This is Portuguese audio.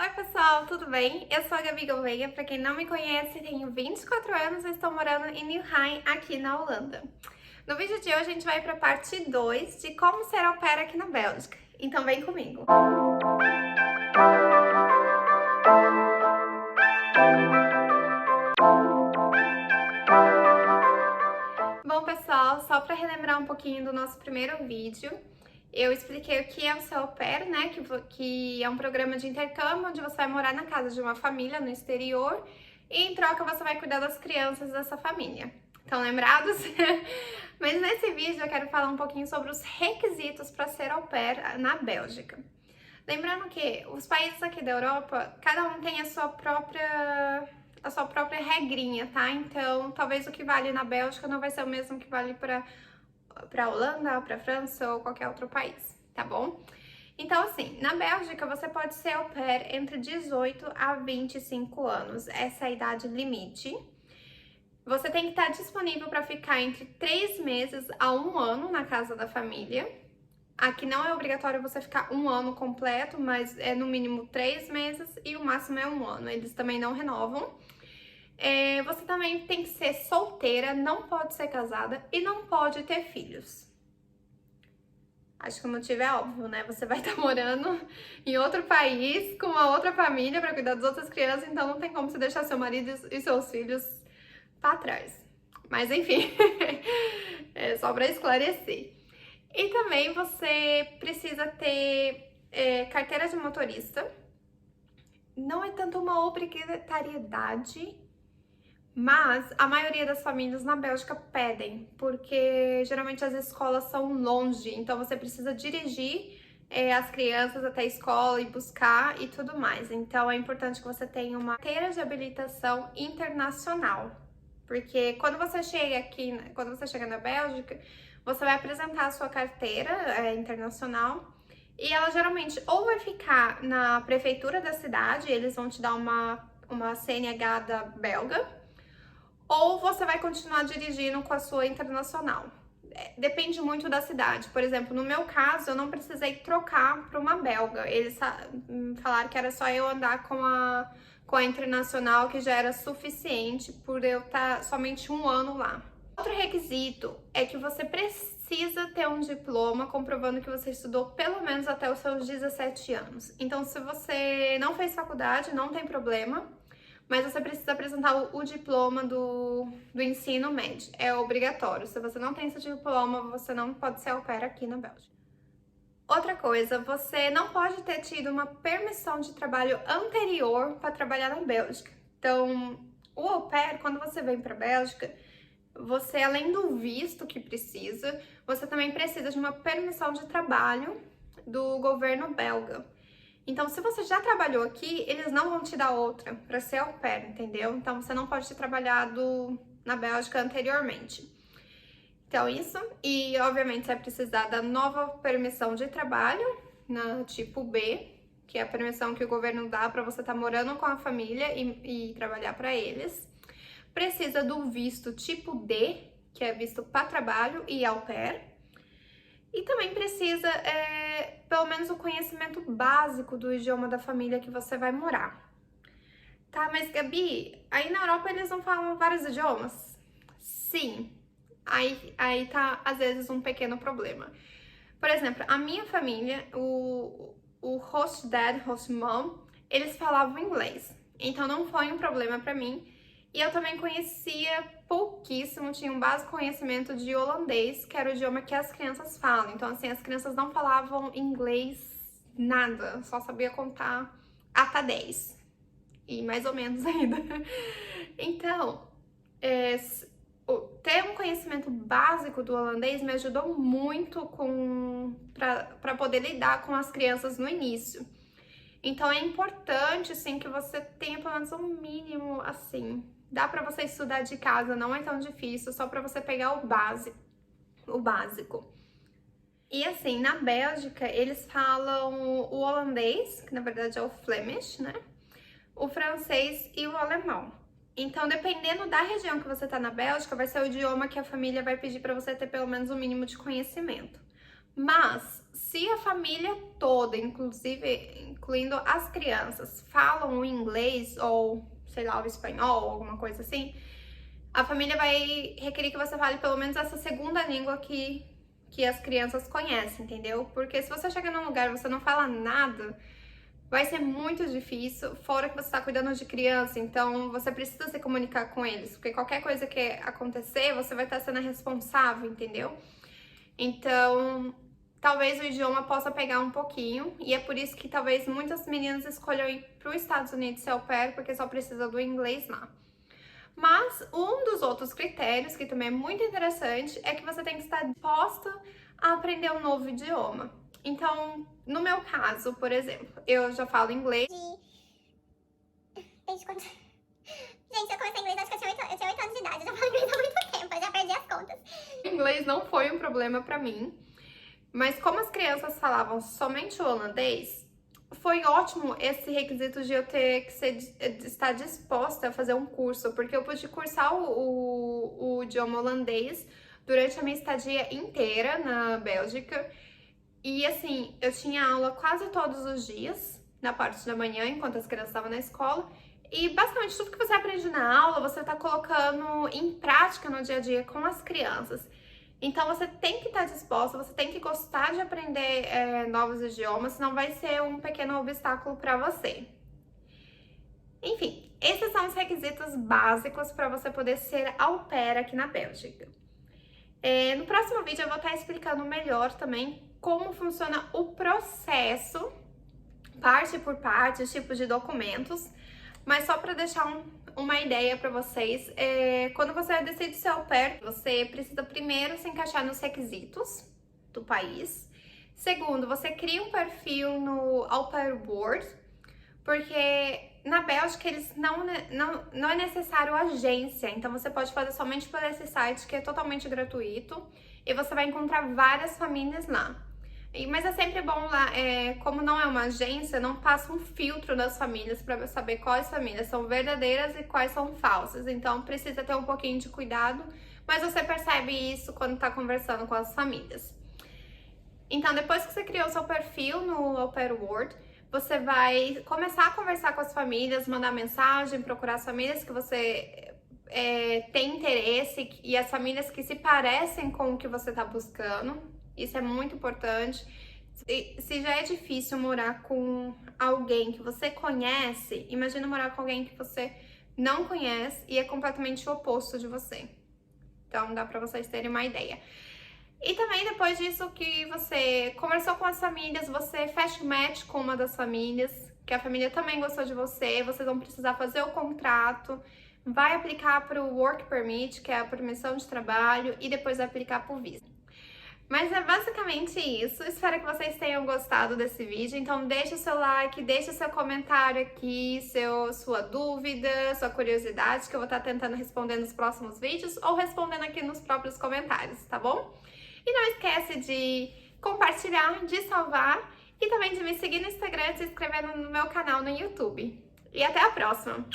Oi pessoal, tudo bem? Eu sou a Gabi Gouveia, pra quem não me conhece, tenho 24 anos e estou morando em Nieuwegein, aqui na Holanda. No vídeo de hoje a gente vai para a parte 2 de como ser au pair aqui na Bélgica, então vem comigo! Bom pessoal, só para relembrar um pouquinho do nosso primeiro vídeo, eu expliquei o que é o seu au pair, né, que é um programa de intercâmbio onde você vai morar na casa de uma família no exterior e em troca você vai cuidar das crianças dessa família. Estão lembrados? Mas nesse vídeo eu quero falar um pouquinho sobre os requisitos para ser au pair na Bélgica. Lembrando que os países aqui da Europa, cada um tem a sua própria regrinha, tá? Então, talvez o que vale na Bélgica não vai ser o mesmo que vale para Holanda, para França ou qualquer outro país, tá bom? Então, assim, na Bélgica você pode ser au pair entre 18 a 25 anos, essa é a idade limite. Você tem que estar disponível para ficar entre 3 meses a 1 ano na casa da família. Aqui não é obrigatório você ficar 1 ano completo, mas é no mínimo 3 meses e o máximo é 1 ano. Eles também não renovam. Você também tem que ser solteira, não pode ser casada e não pode ter filhos. Acho que o motivo é óbvio, né? Você vai estar morando em outro país com uma outra família para cuidar das outras crianças, então não tem como você deixar seu marido e seus filhos para trás. Mas enfim, é só para esclarecer. E também você precisa ter carteira de motorista. Não é tanto uma obrigatoriedade, mas a maioria das famílias na Bélgica pedem, porque geralmente as escolas são longe, então você precisa dirigir as crianças até a escola e buscar e tudo mais. Então é importante que você tenha uma carteira de habilitação internacional, porque quando você chega na Bélgica, você vai apresentar a sua carteira internacional e ela geralmente ou vai ficar na prefeitura da cidade, eles vão te dar uma CNH da belga, ou você vai continuar dirigindo com a sua internacional. Depende muito da cidade. Por exemplo, no meu caso, eu não precisei trocar para uma belga. Eles falaram que era só eu andar com a internacional, que já era suficiente por eu estar somente 1 ano lá. Outro requisito é que você precisa ter um diploma comprovando que você estudou pelo menos até os seus 17 anos. Então, se você não fez faculdade, não tem problema, mas você precisa apresentar o diploma do ensino médio. É obrigatório. Se você não tem esse diploma, você não pode ser au pair aqui na Bélgica. Outra coisa, você não pode ter tido uma permissão de trabalho anterior para trabalhar na Bélgica. Então, o au pair, quando você vem para a Bélgica, você, além do visto que precisa, você também precisa de uma permissão de trabalho do governo belga. Então, se você já trabalhou aqui, eles não vão te dar outra para ser au pair, entendeu? Então, você não pode ter trabalhado na Bélgica anteriormente. Então, isso. E, obviamente, você vai precisar da nova permissão de trabalho, na tipo B, que é a permissão que o governo dá para você estar morando com a família e trabalhar para eles. Precisa do visto tipo D, que é visto para trabalho e au pair. E também precisa, pelo menos, o conhecimento básico do idioma da família que você vai morar. Tá, mas Gabi, aí na Europa eles não falam vários idiomas? Sim, aí tá, às vezes, um pequeno problema. Por exemplo, a minha família, o host dad, host mom, eles falavam inglês. Então não foi um problema pra mim. E eu também conhecia pouquíssimo, tinha um básico conhecimento de holandês, que era o idioma que as crianças falam. Então, assim, as crianças não falavam inglês nada, só sabia contar até 10. E mais ou menos ainda. Então, ter um conhecimento básico do holandês me ajudou muito para poder lidar com as crianças no início. Então, é importante, sim, que você tenha pelo menos um mínimo, assim. Dá pra você estudar de casa, não é tão difícil, só pra você pegar o básico. E assim, na Bélgica, eles falam o holandês, que na verdade é o Flemish, né? O francês e o alemão. Então, dependendo da região que você tá na Bélgica, vai ser o idioma que a família vai pedir pra você ter pelo menos um mínimo de conhecimento. Mas se a família toda, incluindo as crianças, falam o inglês ou, sei lá, o espanhol, alguma coisa assim, a família vai requerer que você fale pelo menos essa segunda língua que as crianças conhecem, entendeu? Porque se você chega num lugar e você não fala nada, vai ser muito difícil, fora que você está cuidando de criança, então você precisa se comunicar com eles, porque qualquer coisa que acontecer, você vai estar sendo responsável, entendeu? Então, talvez o idioma possa pegar um pouquinho, e é por isso que talvez muitas meninas escolham ir para os Estados Unidos ser au pair, porque só precisa do inglês lá. Mas um dos outros critérios, que também é muito interessante, é que você tem que estar disposta a aprender um novo idioma. Então, no meu caso, por exemplo, eu já falo inglês. Desde quando... Gente, eu comecei inglês, acho que eu tinha 8 anos de idade. Eu já falo inglês há muito tempo, eu já perdi as contas. O inglês não foi um problema pra mim, mas como as crianças falavam somente o holandês, foi ótimo esse requisito de eu ter que estar disposta a fazer um curso, porque eu pude cursar o idioma holandês durante a minha estadia inteira na Bélgica. E assim, eu tinha aula quase todos os dias, na parte da manhã, enquanto as crianças estavam na escola. E basicamente tudo que você aprende na aula, você tá colocando em prática no dia a dia com as crianças. Então você tem que estar disposta, você tem que gostar de aprender novos idiomas, senão vai ser um pequeno obstáculo para você. Enfim, esses são os requisitos básicos para você poder ser au pair aqui na Bélgica. No próximo vídeo eu vou estar explicando melhor também como funciona o processo, parte por parte, os tipos de documentos, mas só para deixar uma ideia para vocês, quando você decide ser au pair, você precisa primeiro se encaixar nos requisitos do país. Segundo, você cria um perfil no Au Pair World, porque na Bélgica eles não é necessário agência, então você pode fazer somente por esse site que é totalmente gratuito e você vai encontrar várias famílias lá. Mas é sempre bom lá, como não é uma agência, não passa um filtro das famílias para saber quais famílias são verdadeiras e quais são falsas. Então precisa ter um pouquinho de cuidado, mas você percebe isso quando está conversando com as famílias. Então depois que você criou seu perfil no Au Pair World, você vai começar a conversar com as famílias, mandar mensagem, procurar as famílias que você tem interesse e as famílias que se parecem com o que você está buscando. Isso é muito importante. Se já é difícil morar com alguém que você conhece, imagina morar com alguém que você não conhece e é completamente o oposto de você. Então dá pra vocês terem uma ideia. E também depois disso que você conversou com as famílias, você fecha o match com uma das famílias, que a família também gostou de você, vocês vão precisar fazer o contrato, vai aplicar para o Work Permit, que é a permissão de trabalho, e depois vai aplicar para o visto. Mas é basicamente isso, espero que vocês tenham gostado desse vídeo, então deixa o seu like, deixa o seu comentário aqui, sua dúvida, sua curiosidade, que eu vou estar tentando responder nos próximos vídeos ou respondendo aqui nos próprios comentários, tá bom? E não esquece de compartilhar, de salvar e também de me seguir no Instagram e se inscrever no meu canal no YouTube. E até a próxima!